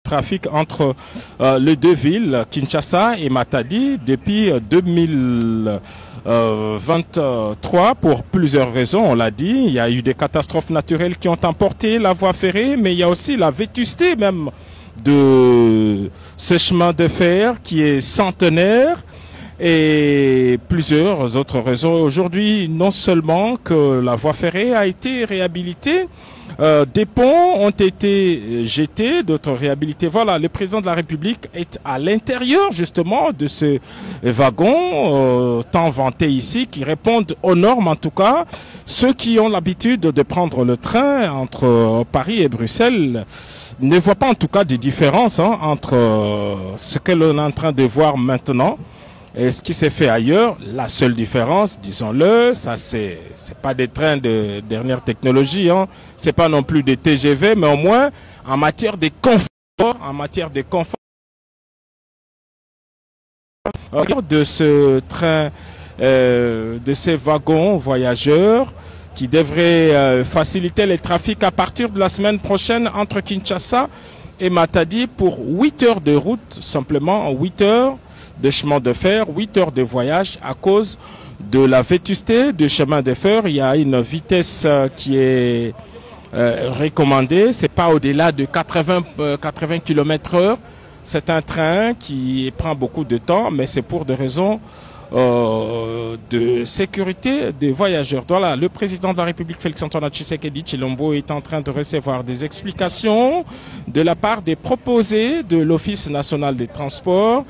trafic entre les deux villes, Kinshasa et Matadi, depuis 2023 pour plusieurs raisons, on l'a dit. Il y a eu des catastrophes naturelles qui ont emporté la voie ferrée, mais il y a aussi la vétusté même de ce chemin de fer qui est centenaire et plusieurs autres raisons. Aujourd'hui, non seulement que la voie ferrée a été réhabilitée, des ponts ont été jetés, d'autres réhabilités. Voilà, le président de la République est à l'intérieur justement de ce wagon tant vanté ici, qui répondent aux normes en tout cas. Ceux qui ont l'habitude de prendre le train entre Paris et Bruxelles ne voient pas en tout cas de différence entre ce que l'on est en train de voir maintenant et ce qui s'est fait ailleurs. La seule différence, disons-le, ça c'est pas des trains de dernière technologie, c'est pas non plus des TGV, mais au moins en matière de confort, de ce train, de ces wagons voyageurs qui devraient faciliter les trafics à partir de la semaine prochaine entre Kinshasa et Matadi pour 8 heures de route, simplement 8 heures de chemin de fer, 8 heures de voyage à cause de la vétusté du chemin de fer. Il y a une vitesse qui est recommandée, c'est pas au-delà de 80 km/h. C'est un train qui prend beaucoup de temps, mais c'est pour des raisons de sécurité des voyageurs. Voilà, le président de la République, Félix-Antoine Tshisekedi Tshilombo, est en train de recevoir des explications de la part des proposés de l'Office national des transports.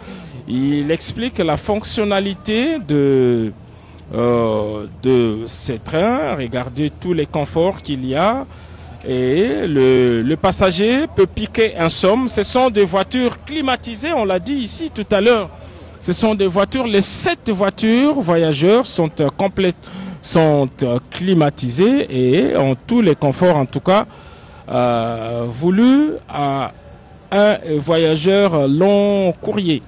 Il explique la fonctionnalité de ces trains, regardez tous les conforts qu'il y a, et le passager peut piquer un somme. Ce sont des voitures climatisées, on l'a dit ici tout à l'heure. Ce sont des voitures, les 7 voitures voyageurs sont climatisées et ont tous les conforts en tout cas voulus à un voyageur long courrier.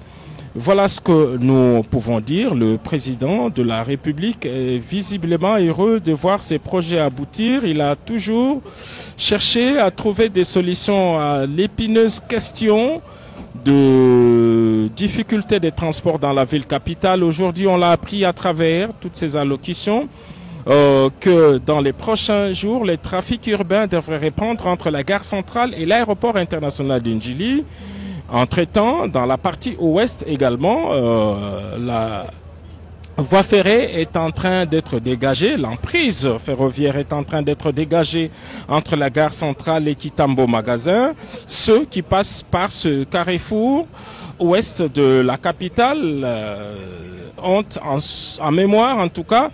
Voilà ce que nous pouvons dire. Le président de la République est visiblement heureux de voir ces projets aboutir. Il a toujours cherché à trouver des solutions à l'épineuse question de difficultés des transports dans la ville capitale. Aujourd'hui, on l'a appris à travers toutes ces allocutions que dans les prochains jours, les trafics urbains devraient reprendre entre la gare centrale et l'aéroport international d'Ndjili. Entre-temps, dans la partie ouest également, la voie ferrée est en train d'être dégagée, l'emprise ferroviaire est en train d'être dégagée entre la gare centrale et Kitambo Magasin. Ceux qui passent par ce carrefour ouest de la capitale ont en mémoire en tout cas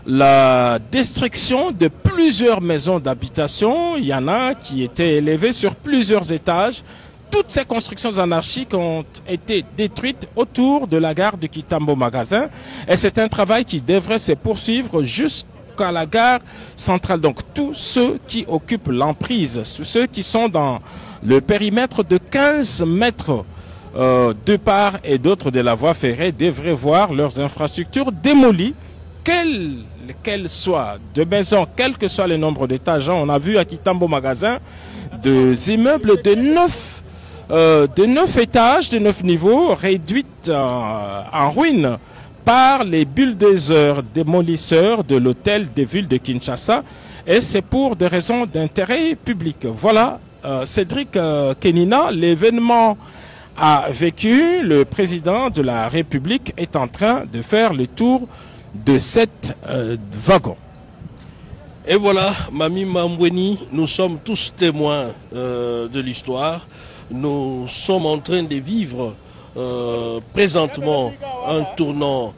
la destruction de plusieurs maisons d'habitation. Il y en a qui étaient élevées sur plusieurs étages. Toutes ces constructions anarchiques ont été détruites autour de la gare de Kitambo Magasin. Et c'est un travail qui devrait se poursuivre jusqu'à la gare centrale. Donc tous ceux qui occupent l'emprise, tous ceux qui sont dans le périmètre de 15 mètres de part et d'autre de la voie ferrée devraient voir leurs infrastructures démolies, quelles soient de maisons, quel que soit le nombre d'étages. On a vu à Kitambo Magasin des immeubles de 9 étages, de 9 niveaux, réduites en ruine par les bulldozers démolisseurs de l'hôtel de ville de Kinshasa. Et c'est pour des raisons d'intérêt public. Voilà, Cédric Kenina, l'événement a vécu. Le président de la République est en train de faire le tour de 7 wagons. Et voilà, Mami Mambweni, nous sommes tous témoins de l'histoire. Nous sommes en train de vivre présentement un tournant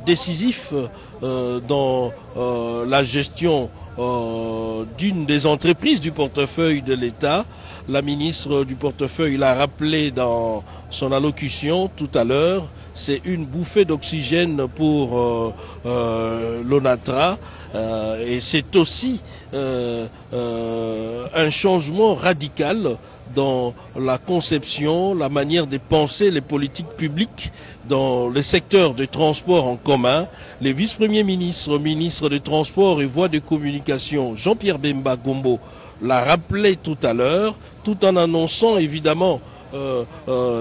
décisif dans la gestion d'une des entreprises du portefeuille de l'État. La ministre du portefeuille l'a rappelé dans son allocution tout à l'heure. C'est une bouffée d'oxygène pour l'ONATRA et c'est aussi un changement radical dans la conception, la manière de penser les politiques publiques dans le secteur de transport en commun. Les vice-premiers ministres, ministres des Transports et Voies de Communication, Jean-Pierre Bemba Gombo, l'a rappelé tout à l'heure, tout en annonçant évidemment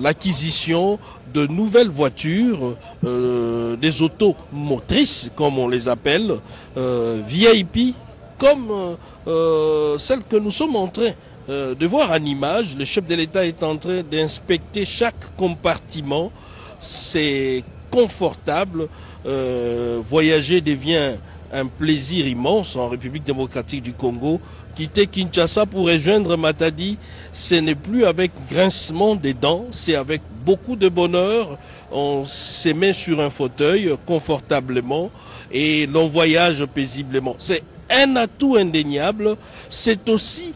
l'acquisition de nouvelles voitures, des autos motrices comme on les appelle, VIP, comme celle que nous sommes en train de voir en image. Le chef de l'État est en train d'inspecter chaque compartiment. C'est confortable. Voyager devient un plaisir immense en République démocratique du Congo. Quitter Kinshasa pour rejoindre Matadi, ce n'est plus avec grincement des dents, c'est avec beaucoup de bonheur. On se met sur un fauteuil confortablement et l'on voyage paisiblement. C'est un atout indéniable. C'est aussi